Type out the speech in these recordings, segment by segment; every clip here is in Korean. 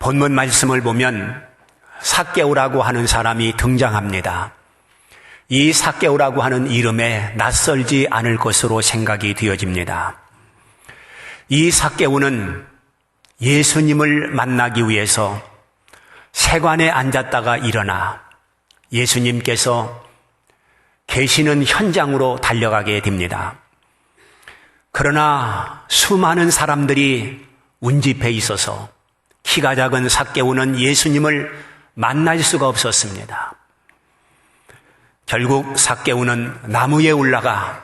본문 말씀을 보면 삭개오라고 하는 사람이 등장합니다. 이 삭개오라고 하는 이름에 낯설지 않을 것으로 생각이 되어집니다. 이 삭개오는 예수님을 만나기 위해서 세관에 앉았다가 일어나 예수님께서 계시는 현장으로 달려가게 됩니다. 그러나 수많은 사람들이 운집해 있어서 키가 작은 삭개오는 예수님을 만날 수가 없었습니다. 결국 삭개오는 나무에 올라가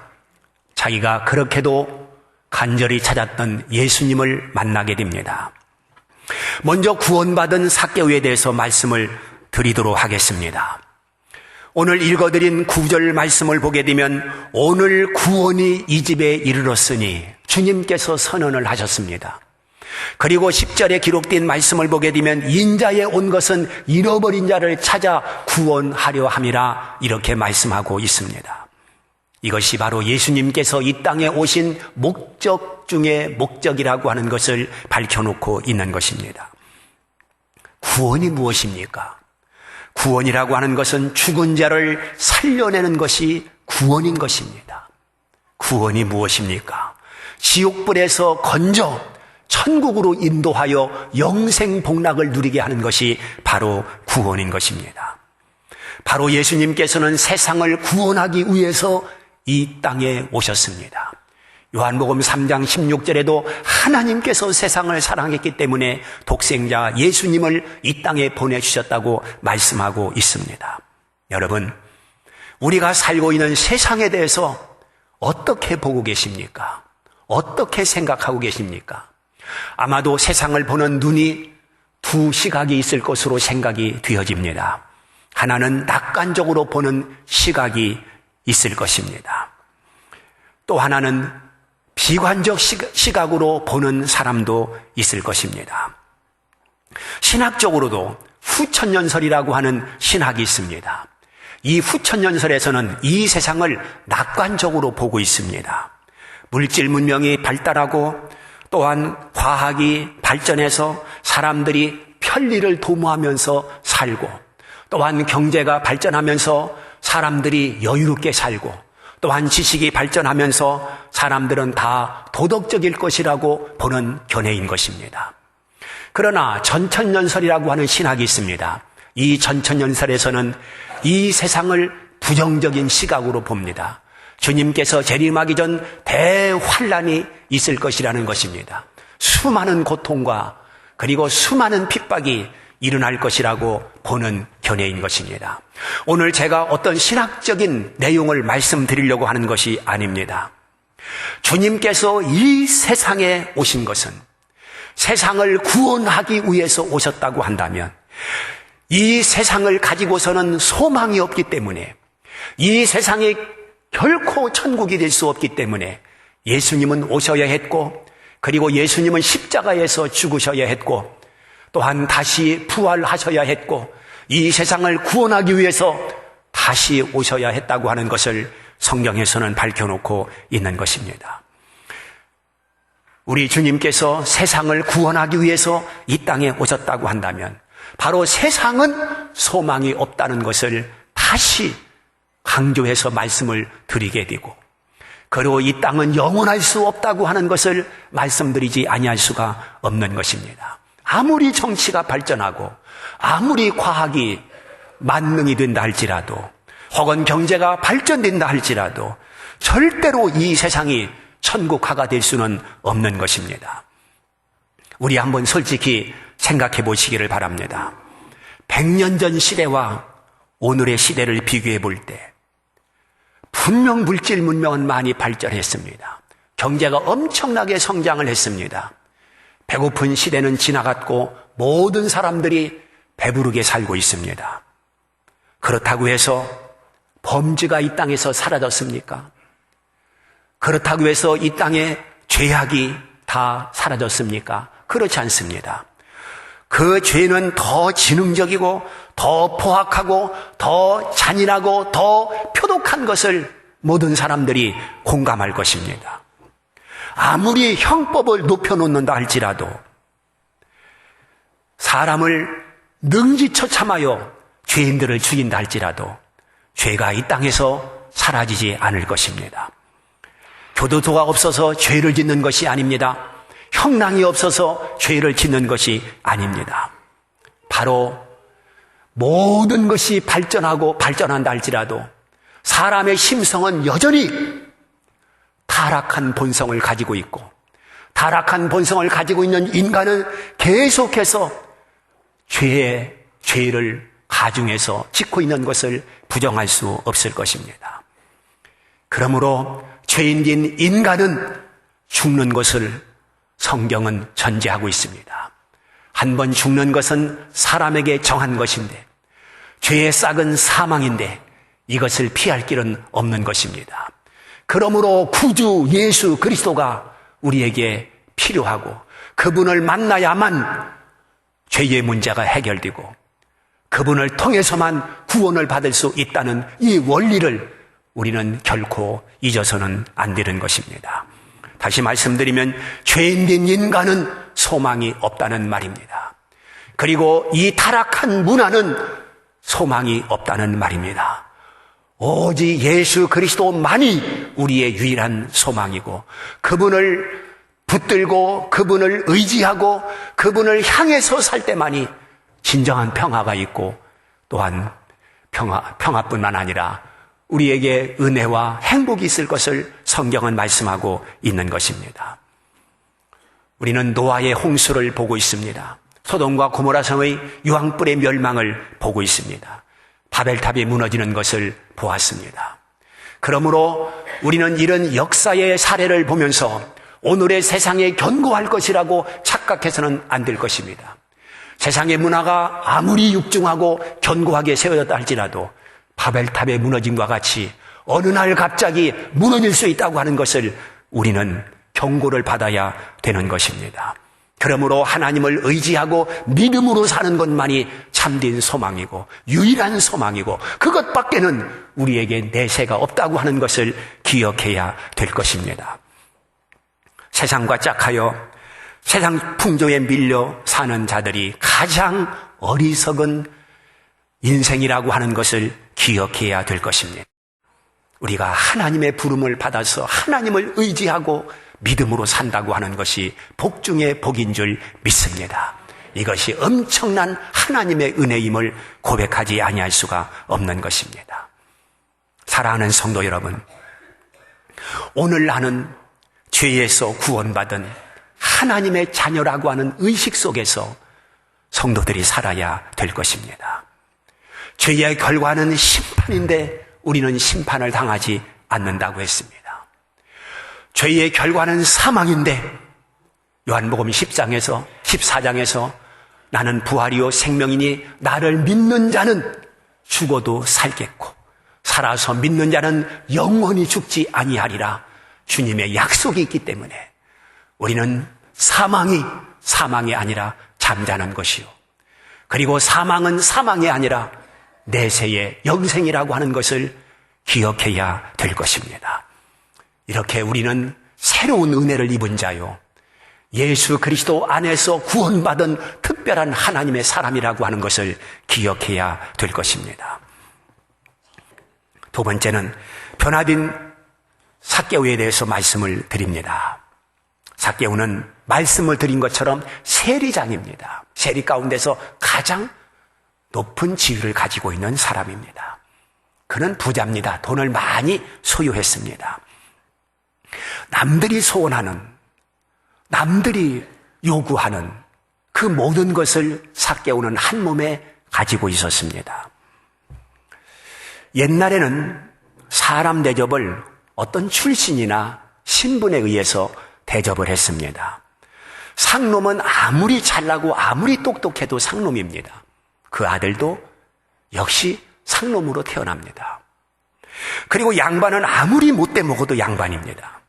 자기가 그렇게도 간절히 찾았던 예수님을 만나게 됩니다. 먼저 구원받은 삭개오에 대해서 말씀을 드리도록 하겠습니다. 오늘 읽어드린 9절 말씀을 보게 되면 오늘 구원이 이 집에 이르렀으니 주님께서 선언을 하셨습니다. 그리고 10절에 기록된 말씀을 보게 되면 인자에 온 것은 잃어버린 자를 찾아 구원하려 함이라 이렇게 말씀하고 있습니다. 이것이 바로 예수님께서 이 땅에 오신 목적 중에 목적이라고 하는 것을 밝혀놓고 있는 것입니다. 구원이 무엇입니까? 구원이라고 하는 것은 죽은 자를 살려내는 것이 구원인 것입니다. 구원이 무엇입니까? 지옥불에서 건져 천국으로 인도하여 영생 복락을 누리게 하는 것이 바로 구원인 것입니다. 바로 예수님께서는 세상을 구원하기 위해서 이 땅에 오셨습니다. 요한복음 3장 16절에도 하나님께서 세상을 사랑했기 때문에 독생자 예수님을 이 땅에 보내주셨다고 말씀하고 있습니다. 여러분, 우리가 살고 있는 세상에 대해서 어떻게 보고 계십니까? 어떻게 생각하고 계십니까? 아마도 세상을 보는 눈이 두 시각이 있을 것으로 생각이 되어집니다. 하나는 낙관적으로 보는 시각이 있을 것입니다. 또 하나는 비관적 시각으로 보는 사람도 있을 것입니다. 신학적으로도 후천연설이라고 하는 신학이 있습니다. 이 후천연설에서는 이 세상을 낙관적으로 보고 있습니다. 물질 문명이 발달하고 또한 과학이 발전해서 사람들이 편리를 도모하면서 살고 또한 경제가 발전하면서 사람들이 여유롭게 살고 또한 지식이 발전하면서 사람들은 다 도덕적일 것이라고 보는 견해인 것입니다. 그러나 전천연설이라고 하는 신학이 있습니다. 이 전천연설에서는 이 세상을 부정적인 시각으로 봅니다. 주님께서 재림하기 전 대환란이 있을 것이라는 것입니다. 수많은 고통과 그리고 수많은 핍박이 일어날 것이라고 보는 견해인 것입니다. 오늘 제가 어떤 신학적인 내용을 말씀드리려고 하는 것이 아닙니다. 주님께서 이 세상에 오신 것은 세상을 구원하기 위해서 오셨다고 한다면 이 세상을 가지고서는 소망이 없기 때문에 이 세상이 결코 천국이 될 수 없기 때문에 예수님은 오셔야 했고 그리고 예수님은 십자가에서 죽으셔야 했고 또한 다시 부활하셔야 했고 이 세상을 구원하기 위해서 다시 오셔야 했다고 하는 것을 성경에서는 밝혀놓고 있는 것입니다. 우리 주님께서 세상을 구원하기 위해서 이 땅에 오셨다고 한다면 바로 세상은 소망이 없다는 것을 다시 강조해서 말씀을 드리게 되고 그리고 이 땅은 영원할 수 없다고 하는 것을 말씀드리지 아니할 수가 없는 것입니다. 아무리 정치가 발전하고 아무리 과학이 만능이 된다 할지라도 혹은 경제가 발전된다 할지라도 절대로 이 세상이 천국화가 될 수는 없는 것입니다. 우리 한번 솔직히 생각해 보시기를 바랍니다. 100년 전 시대와 오늘의 시대를 비교해 볼 때 분명 물질 문명은 많이 발전했습니다. 경제가 엄청나게 성장을 했습니다. 배고픈 시대는 지나갔고 모든 사람들이 배부르게 살고 있습니다. 그렇다고 해서 범죄가 이 땅에서 사라졌습니까? 그렇다고 해서 이 땅에 죄악이 다 사라졌습니까? 그렇지 않습니다. 그 죄는 더 지능적이고 더 포악하고 더 잔인하고 더 표독한 것을 모든 사람들이 공감할 것입니다. 아무리 형법을 높여놓는다 할지라도 사람을 능지처참하여 죄인들을 죽인다 할지라도 죄가 이 땅에서 사라지지 않을 것입니다. 교도소가 없어서 죄를 짓는 것이 아닙니다. 형량이 없어서 죄를 짓는 것이 아닙니다. 바로 모든 것이 발전한다 할지라도 사람의 심성은 여전히 타락한 본성을 가지고 있고, 타락한 본성을 가지고 있는 인간은 계속해서 죄를 가중해서 짓고 있는 것을 부정할 수 없을 것입니다. 그러므로 죄인인 인간은 죽는 것을 성경은 전제하고 있습니다. 한 번 죽는 것은 사람에게 정한 것인데, 죄의 싹은 사망인데 이것을 피할 길은 없는 것입니다. 그러므로 구주 예수 그리스도가 우리에게 필요하고, 그분을 만나야만 죄의 문제가 해결되고 그분을 통해서만 구원을 받을 수 있다는 이 원리를 우리는 결코 잊어서는 안 되는 것입니다. 다시 말씀드리면 죄인된 인간은 소망이 없다는 말입니다. 그리고 이 타락한 문화는 소망이 없다는 말입니다. 오직 예수 그리스도만이 우리의 유일한 소망이고, 그분을 붙들고 그분을 의지하고 그분을 향해서 살 때만이 진정한 평화가 있고, 또한 평화뿐만 아니라 우리에게 은혜와 행복이 있을 것을 성경은 말씀하고 있는 것입니다. 우리는 노아의 홍수를 보고 있습니다. 소돔과 고모라 성의 유황불의 멸망을 보고 있습니다. 바벨탑이 무너지는 것을 보았습니다. 그러므로 우리는 이런 역사의 사례를 보면서 오늘의 세상에 견고할 것이라고 착각해서는 안 될 것입니다. 세상의 문화가 아무리 육중하고 견고하게 세워졌다 할지라도 바벨탑의 무너짐과 같이 어느 날 갑자기 무너질 수 있다고 하는 것을 우리는 경고를 받아야 되는 것입니다. 그러므로 하나님을 의지하고 믿음으로 사는 것만이 참된 소망이고 유일한 소망이고, 그것밖에는 우리에게 내세가 없다고 하는 것을 기억해야 될 것입니다. 세상과 짝하여 세상 풍조에 밀려 사는 자들이 가장 어리석은 인생이라고 하는 것을 기억해야 될 것입니다. 우리가 하나님의 부름을 받아서 하나님을 의지하고 믿음으로 산다고 하는 것이 복 중에 복인 줄 믿습니다. 이것이 엄청난 하나님의 은혜임을 고백하지 아니할 수가 없는 것입니다. 사랑하는 성도 여러분, 오늘 나는 죄에서 구원받은 하나님의 자녀라고 하는 의식 속에서 성도들이 살아야 될 것입니다. 죄의 결과는 심판인데 우리는 심판을 당하지 않는다고 했습니다. 죄의 결과는 사망인데 요한복음 14장에서 나는 부활이요 생명이니 나를 믿는 자는 죽어도 살겠고 살아서 믿는 자는 영원히 죽지 아니하리라 주님의 약속이 있기 때문에 우리는 사망이 아니라 잠자는 것이요, 그리고 사망은 사망이 아니라 내세의 영생이라고 하는 것을 기억해야 될 것입니다. 이렇게 우리는 새로운 은혜를 입은 자요, 예수 그리스도 안에서 구원받은 특별한 하나님의 사람이라고 하는 것을 기억해야 될 것입니다. 두 번째는 변화된 삭개오에 대해서 말씀을 드립니다. 삭개오는 말씀을 드린 것처럼 세리장입니다. 세리 가운데서 가장 높은 지위를 가지고 있는 사람입니다. 그는 부자입니다. 돈을 많이 소유했습니다. 남들이 소원하는, 남들이 요구하는 그 모든 것을 삭개오는 한 몸에 가지고 있었습니다. 옛날에는 사람 대접을 어떤 출신이나 신분에 의해서 대접을 했습니다. 상놈은 아무리 잘나고 아무리 똑똑해도 상놈입니다. 그 아들도 역시 상놈으로 태어납니다. 그리고 양반은 아무리 못돼 먹어도 양반입니다.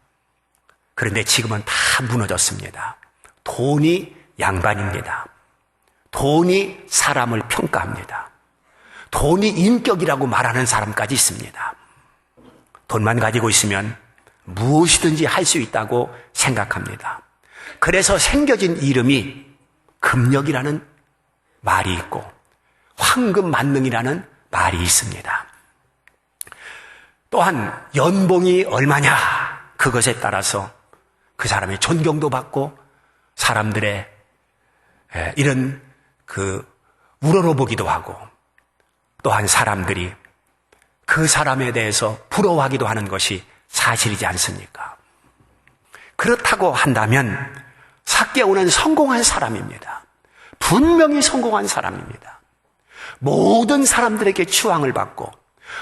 그런데 지금은 다 무너졌습니다. 돈이 양반입니다. 돈이 사람을 평가합니다. 돈이 인격이라고 말하는 사람까지 있습니다. 돈만 가지고 있으면 무엇이든지 할 수 있다고 생각합니다. 그래서 생겨진 이름이 금력이라는 말이 있고 황금 만능이라는 말이 있습니다. 또한 연봉이 얼마냐, 그것에 따라서 그 사람의 존경도 받고 사람들의 이런 우러러보기도 하고, 또한 사람들이 그 사람에 대해서 부러워하기도 하는 것이 사실이지 않습니까? 그렇다고 한다면 삭개오는 성공한 사람입니다. 분명히 성공한 사람입니다. 모든 사람들에게 추앙을 받고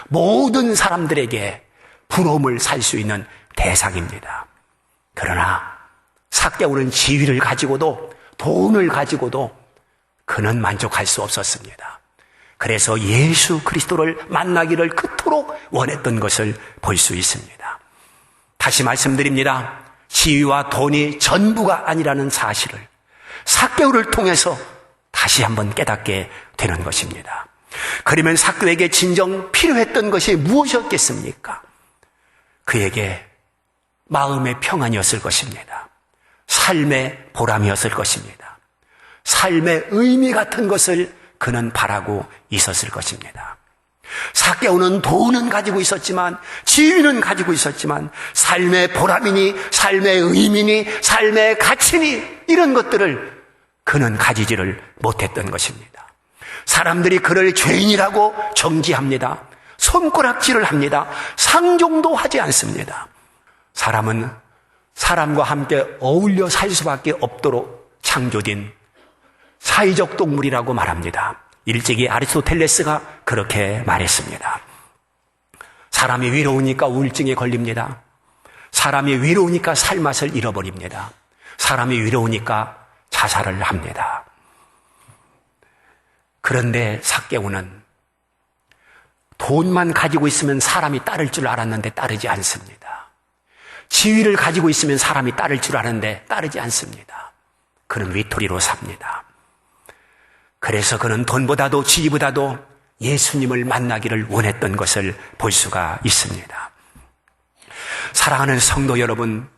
모든 사람들에게 부러움을 살 수 있는 대상입니다. 그러나 삭개오는 지위를 가지고도 돈을 가지고도 그는 만족할 수 없었습니다. 그래서 예수 그리스도를 만나기를 그토록 원했던 것을 볼 수 있습니다. 다시 말씀드립니다. 지위와 돈이 전부가 아니라는 사실을 삭개오를 통해서 다시 한번 깨닫게 되는 것입니다. 그러면 삭개오에게 진정 필요했던 것이 무엇이었겠습니까? 그에게 마음의 평안이었을 것입니다. 삶의 보람이었을 것입니다. 삶의 의미 같은 것을 그는 바라고 있었을 것입니다. 삭개오는 돈은 가지고 있었지만, 지위는 가지고 있었지만, 삶의 보람이니, 삶의 의미니, 삶의 가치니, 이런 것들을 그는 가지지를 못했던 것입니다. 사람들이 그를 죄인이라고 정지합니다. 손가락질을 합니다. 상종도 하지 않습니다. 사람은 사람과 함께 어울려 살 수밖에 없도록 창조된 사회적 동물이라고 말합니다. 일찍이 아리스토텔레스가 그렇게 말했습니다. 사람이 외로우니까 우울증에 걸립니다. 사람이 외로우니까 살맛을 잃어버립니다. 사람이 외로우니까 자살을 합니다. 그런데 삭개오는 돈만 가지고 있으면 사람이 따를 줄 알았는데 따르지 않습니다. 지위를 가지고 있으면 사람이 따를 줄 아는데 따르지 않습니다. 그는 외톨이로 삽니다. 그래서 그는 돈보다도 지위보다도 예수님을 만나기를 원했던 것을 볼 수가 있습니다. 사랑하는 성도 여러분,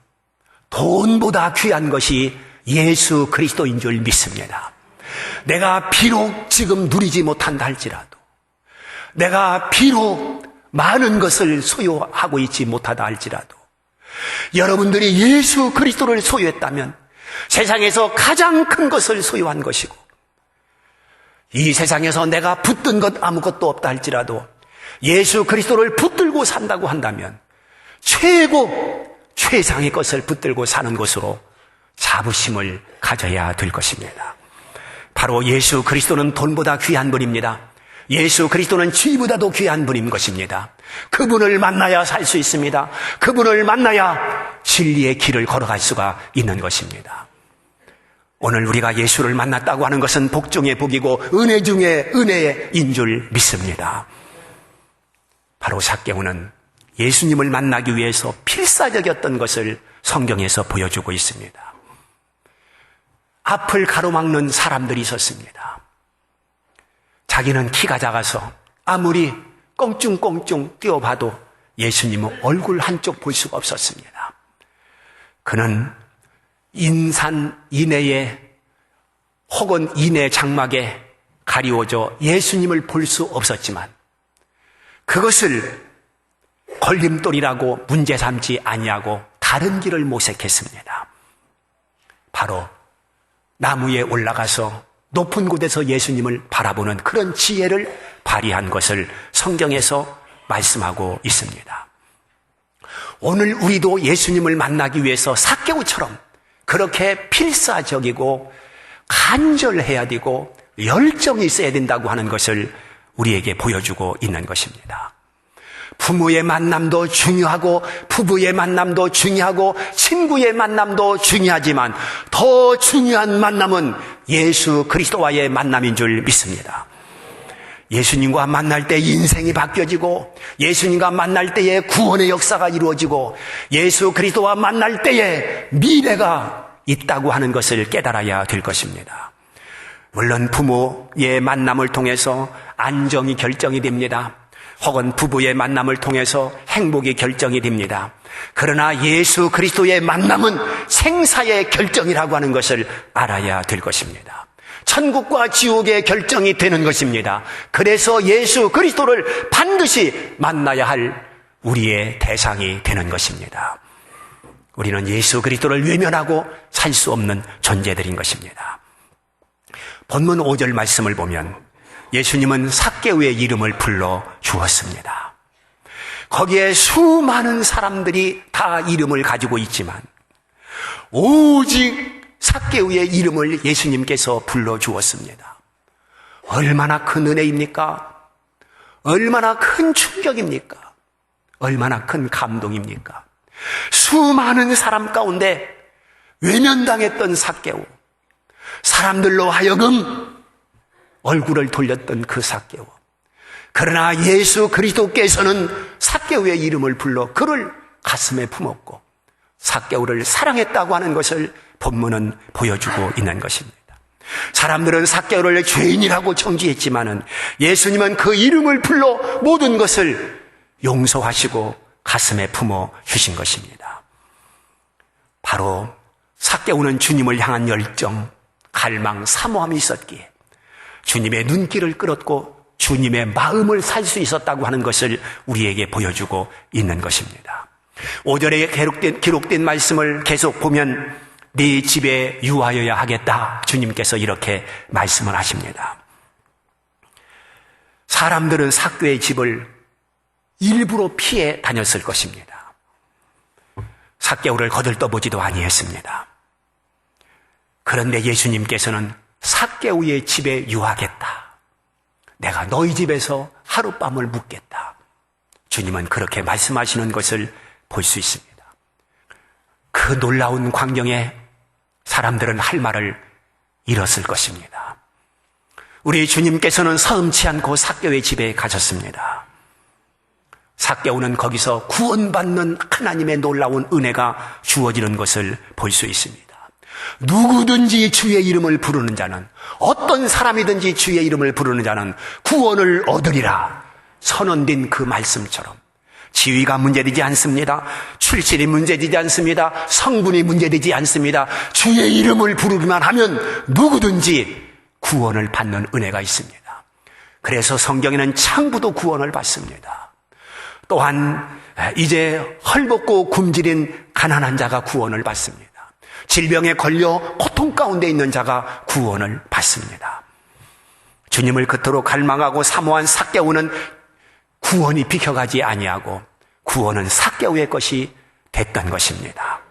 돈보다 귀한 것이 예수 그리스도인 줄 믿습니다. 내가 비록 지금 누리지 못한다 할지라도, 내가 비록 많은 것을 소유하고 있지 못하다 할지라도, 여러분들이 예수 그리스도를 소유했다면 세상에서 가장 큰 것을 소유한 것이고, 이 세상에서 내가 붙든 것 아무것도 없다 할지라도 예수 그리스도를 붙들고 산다고 한다면 최고 최상의 것을 붙들고 사는 것으로 자부심을 가져야 될 것입니다. 바로 예수 그리스도는 돈보다 귀한 분입니다. 예수 그리스도는 지위보다도 귀한 분인 것입니다. 그분을 만나야 살 수 있습니다. 그분을 만나야 진리의 길을 걸어갈 수가 있는 것입니다. 오늘 우리가 예수를 만났다고 하는 것은 복 중에 복이고 은혜 중에 은혜인 줄 믿습니다. 바로 삭개오는 예수님을 만나기 위해서 필사적이었던 것을 성경에서 보여주고 있습니다. 앞을 가로막는 사람들이 있었습니다. 자기는 키가 작아서 아무리 껑충껑충 뛰어봐도 예수님의 얼굴 한쪽 볼 수가 없었습니다. 그는 인산 이내에 혹은 이내 장막에 가리워져 예수님을 볼 수 없었지만 그것을 걸림돌이라고 문제 삼지 아니하고 다른 길을 모색했습니다. 바로 나무에 올라가서 높은 곳에서 예수님을 바라보는 그런 지혜를 발휘한 것을 성경에서 말씀하고 있습니다. 오늘 우리도 예수님을 만나기 위해서 삭개오처럼 그렇게 필사적이고 간절해야 되고 열정이 있어야 된다고 하는 것을 우리에게 보여주고 있는 것입니다. 부모의 만남도 중요하고 부부의 만남도 중요하고 친구의 만남도 중요하지만 더 중요한 만남은 예수 그리스도와의 만남인 줄 믿습니다. 예수님과 만날 때 인생이 바뀌어지고 예수님과 만날 때에 구원의 역사가 이루어지고 예수 그리스도와 만날 때에 미래가 있다고 하는 것을 깨달아야 될 것입니다. 물론 부모의 만남을 통해서 안정이 결정이 됩니다. 혹은 부부의 만남을 통해서 행복이 결정이 됩니다. 그러나 예수 그리스도의 만남은 생사의 결정이라고 하는 것을 알아야 될 것입니다. 천국과 지옥의 결정이 되는 것입니다. 그래서 예수 그리스도를 반드시 만나야 할 우리의 대상이 되는 것입니다. 우리는 예수 그리스도를 외면하고 살 수 없는 존재들인 것입니다. 본문 5절 말씀을 보면 예수님은 삭개오의 이름을 불러 주었습니다. 거기에 수많은 사람들이 다 이름을 가지고 있지만 오직 삭개오의 이름을 예수님께서 불러 주었습니다. 얼마나 큰 은혜입니까? 얼마나 큰 충격입니까? 얼마나 큰 감동입니까? 수많은 사람 가운데 외면당했던 삭개오, 사람들로 하여금 얼굴을 돌렸던 그 삭개오. 그러나 예수 그리스도께서는 삭개오의 이름을 불러 그를 가슴에 품었고 삭개오를 사랑했다고 하는 것을 본문은 보여주고 있는 것입니다. 사람들은 삭개오를 죄인이라고 정죄했지만은 예수님은 그 이름을 불러 모든 것을 용서하시고 가슴에 품어 주신 것입니다. 바로 삭개오는 주님을 향한 열정, 갈망, 사모함이 있었기에 주님의 눈길을 끌었고 주님의 마음을 살 수 있었다고 하는 것을 우리에게 보여주고 있는 것입니다. 5절에 기록된 말씀을 계속 보면 네 집에 유하여야 하겠다. 주님께서 이렇게 말씀을 하십니다. 사람들은 삭개오의 집을 일부러 피해 다녔을 것입니다. 삭개오를 거들떠보지도 아니했습니다. 그런데 예수님께서는 삭개오의 집에 유하겠다. 내가 너희 집에서 하룻밤을 묵겠다. 주님은 그렇게 말씀하시는 것을 볼 수 있습니다. 그 놀라운 광경에 사람들은 할 말을 잃었을 것입니다. 우리 주님께서는 서슴지 않고 삭개오의 집에 가셨습니다. 삭개오는 거기서 구원받는 하나님의 놀라운 은혜가 주어지는 것을 볼 수 있습니다. 누구든지 주의 이름을 부르는 자는, 어떤 사람이든지 주의 이름을 부르는 자는 구원을 얻으리라 선언된 그 말씀처럼 지위가 문제되지 않습니다. 출신이 문제되지 않습니다. 성분이 문제되지 않습니다. 주의 이름을 부르기만 하면 누구든지 구원을 받는 은혜가 있습니다. 그래서 성경에는 창부도 구원을 받습니다. 또한 이제 헐벗고 굶주린 가난한 자가 구원을 받습니다. 질병에 걸려 고통 가운데 있는 자가 구원을 받습니다. 주님을 그토록 갈망하고 사모한 삭개오는 구원이 비켜가지 아니하고 구원은 삭개오의 것이 됐던 것입니다.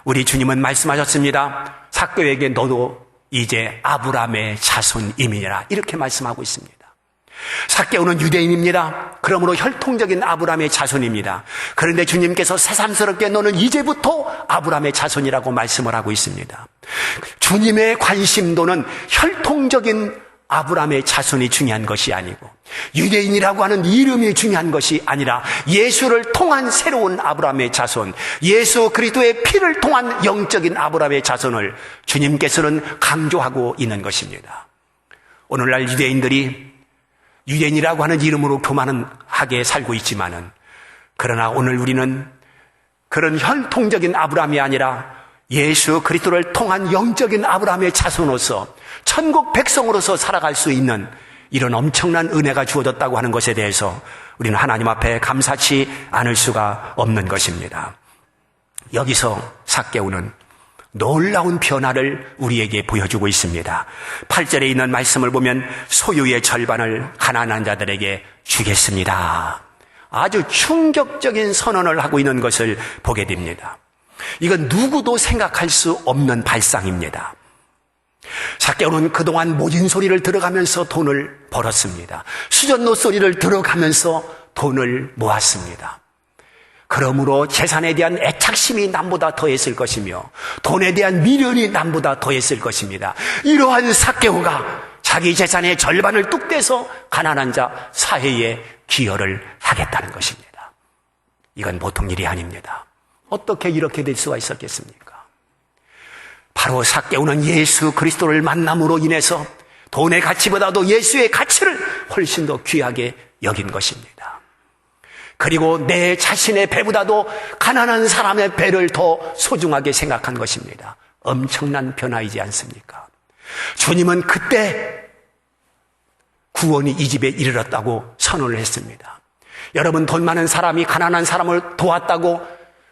우리 주님은 말씀하셨습니다. 삭개오에게 너도 이제 아브라함의 자손임이니라 이렇게 말씀하고 있습니다. 삭개오는 유대인입니다. 그러므로 혈통적인 아브라함의 자손입니다. 그런데 주님께서 새삼스럽게 너는 이제부터 아브라함의 자손이라고 말씀을 하고 있습니다. 주님의 관심도는 혈통적인 아브라함의 자손이 중요한 것이 아니고 유대인이라고 하는 이름이 중요한 것이 아니라 예수를 통한 새로운 아브라함의 자손, 예수 그리스도의 피를 통한 영적인 아브라함의 자손을 주님께서는 강조하고 있는 것입니다. 오늘날 유대인이라고 하는 이름으로 교만하게 살고 있지만은, 그러나 오늘 우리는 그런 혈통적인 아브라함이 아니라 예수 그리스도를 통한 영적인 아브라함의 자손으로서 천국 백성으로서 살아갈 수 있는 이런 엄청난 은혜가 주어졌다고 하는 것에 대해서 우리는 하나님 앞에 감사치 않을 수가 없는 것입니다. 여기서 삭개오는 놀라운 변화를 우리에게 보여주고 있습니다. 8절에 있는 말씀을 보면 소유의 절반을 가난한 자들에게 주겠습니다. 아주 충격적인 선언을 하고 있는 것을 보게 됩니다. 이건 누구도 생각할 수 없는 발상입니다. 삭개오는 그동안 모진 소리를 들어가면서 돈을 벌었습니다. 수전노 소리를 들어가면서 돈을 모았습니다. 그러므로 재산에 대한 애착심이 남보다 더했을 것이며 돈에 대한 미련이 남보다 더했을 것입니다. 이러한 삭개오가 자기 재산의 절반을 뚝 떼서 가난한 자 사회에 기여를 하겠다는 것입니다. 이건 보통 일이 아닙니다. 어떻게 이렇게 될 수가 있었겠습니까? 바로 삭개오는 예수 그리스도를 만남으로 인해서 돈의 가치보다도 예수의 가치를 훨씬 더 귀하게 여긴 것입니다. 그리고 내 자신의 배보다도 가난한 사람의 배를 더 소중하게 생각한 것입니다. 엄청난 변화이지 않습니까? 주님은 그때 구원이 이 집에 이르렀다고 선언을 했습니다. 여러분, 돈 많은 사람이 가난한 사람을 도왔다고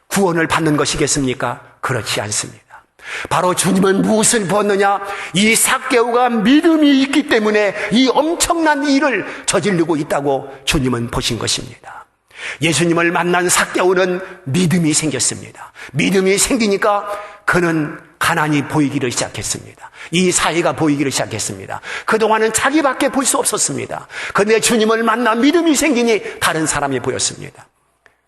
구원을 받는 것이겠습니까? 그렇지 않습니다. 바로 주님은 무엇을 보았느냐? 이 삭개오가 믿음이 있기 때문에 이 엄청난 일을 저지르고 있다고 주님은 보신 것입니다. 예수님을 만난 삭개오는 믿음이 생겼습니다. 믿음이 생기니까 그는 가난이 보이기를 시작했습니다. 이 사회가 보이기를 시작했습니다. 그동안은 자기밖에 볼 수 없었습니다. 그런데 주님을 만나 믿음이 생기니 다른 사람이 보였습니다.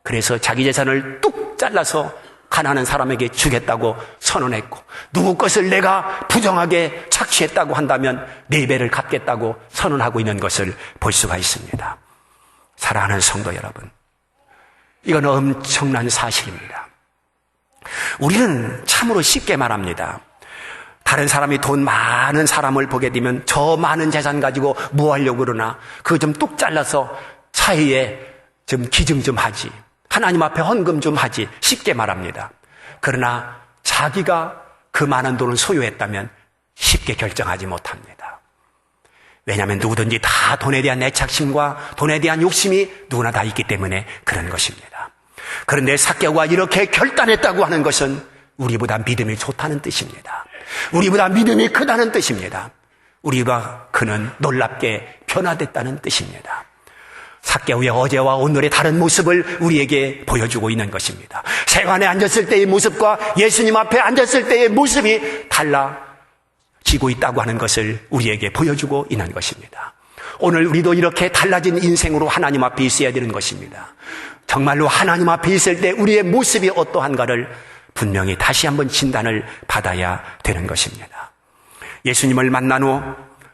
그래서 자기 재산을 뚝 잘라서 가난한 사람에게 주겠다고 선언했고, 누구 것을 내가 부정하게 착취했다고 한다면 4배를 갚겠다고 선언하고 있는 것을 볼 수가 있습니다. 사랑하는 성도 여러분, 이건 엄청난 사실입니다. 우리는 참으로 쉽게 말합니다. 다른 사람이 돈 많은 사람을 보게 되면 저 많은 재산 가지고 뭐 하려고 그러나 그거 좀 뚝 잘라서 사회에 좀 기증 좀 하지, 하나님 앞에 헌금 좀 하지, 쉽게 말합니다. 그러나 자기가 그 많은 돈을 소유했다면 쉽게 결정하지 못합니다. 왜냐하면 누구든지 다 돈에 대한 애착심과 돈에 대한 욕심이 누구나 다 있기 때문에 그런 것입니다. 그런데 삭개오가 이렇게 결단했다고 하는 것은 우리보다 믿음이 좋다는 뜻입니다. 우리보다 믿음이 크다는 뜻입니다. 우리와 그는 놀랍게 변화됐다는 뜻입니다. 삭개오의 어제와 오늘의 다른 모습을 우리에게 보여주고 있는 것입니다. 세관에 앉았을 때의 모습과 예수님 앞에 앉았을 때의 모습이 달라지고 있다고 하는 것을 우리에게 보여주고 있는 것입니다. 오늘 우리도 이렇게 달라진 인생으로 하나님 앞에 있어야 되는 것입니다. 정말로 하나님 앞에 있을 때 우리의 모습이 어떠한가를 분명히 다시 한번 진단을 받아야 되는 것입니다. 예수님을 만난 후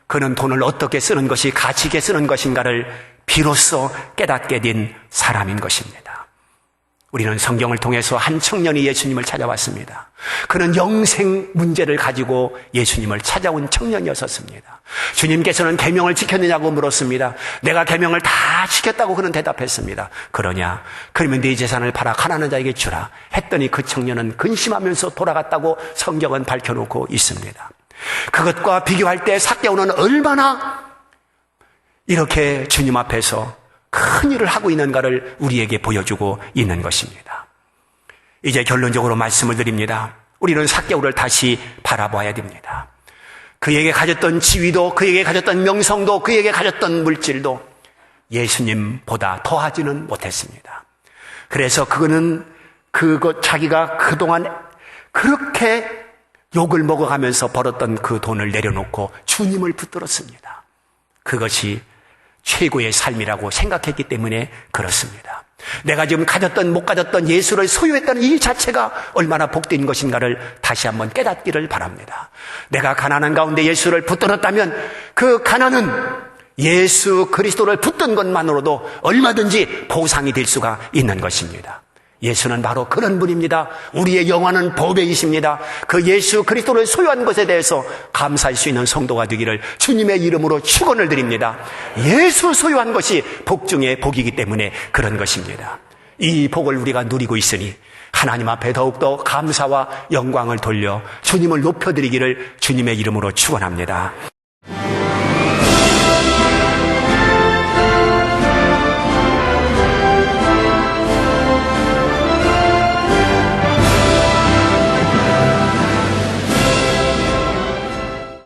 그는 돈을 어떻게 쓰는 것이 가치 있게 쓰는 것인가를 비로소 깨닫게 된 사람인 것입니다. 우리는 성경을 통해서 한 청년이 예수님을 찾아왔습니다. 그는 영생 문제를 가지고 예수님을 찾아온 청년이었습니다. 주님께서는 계명을 지켰느냐고 물었습니다. 내가 계명을 다 지켰다고 그는 대답했습니다. 그러냐? 그러면 네 재산을 팔아 가난한 자에게 주라 했더니 그 청년은 근심하면서 돌아갔다고 성경은 밝혀놓고 있습니다. 그것과 비교할 때 삭개오는 얼마나 이렇게 주님 앞에서 큰 일을 하고 있는가를 우리에게 보여주고 있는 것입니다. 이제 결론적으로 말씀을 드립니다. 우리는 삭개오를 다시 바라봐야 됩니다. 그에게 가졌던 지위도, 그에게 가졌던 명성도, 그에게 가졌던 물질도 예수님보다 더하지는 못했습니다. 그래서 그는 자기가 그동안 그렇게 욕을 먹어가면서 벌었던 그 돈을 내려놓고 주님을 붙들었습니다. 그것이 최고의 삶이라고 생각했기 때문에 그렇습니다. 내가 지금 가졌던 못 가졌던 예수를 소유했다는 이 자체가 얼마나 복된 것인가를 다시 한번 깨닫기를 바랍니다. 내가 가난한 가운데 예수를 붙들었다면 그 가난은 예수 그리스도를 붙든 것만으로도 얼마든지 보상이 될 수가 있는 것입니다. 예수는 바로 그런 분입니다. 우리의 영원한 보배이십니다. 그 예수 그리스도를 소유한 것에 대해서 감사할 수 있는 성도가 되기를 주님의 이름으로 축원을 드립니다. 예수 소유한 것이 복 중에 복이기 때문에 그런 것입니다. 이 복을 우리가 누리고 있으니 하나님 앞에 더욱더 감사와 영광을 돌려 주님을 높여드리기를 주님의 이름으로 축원합니다.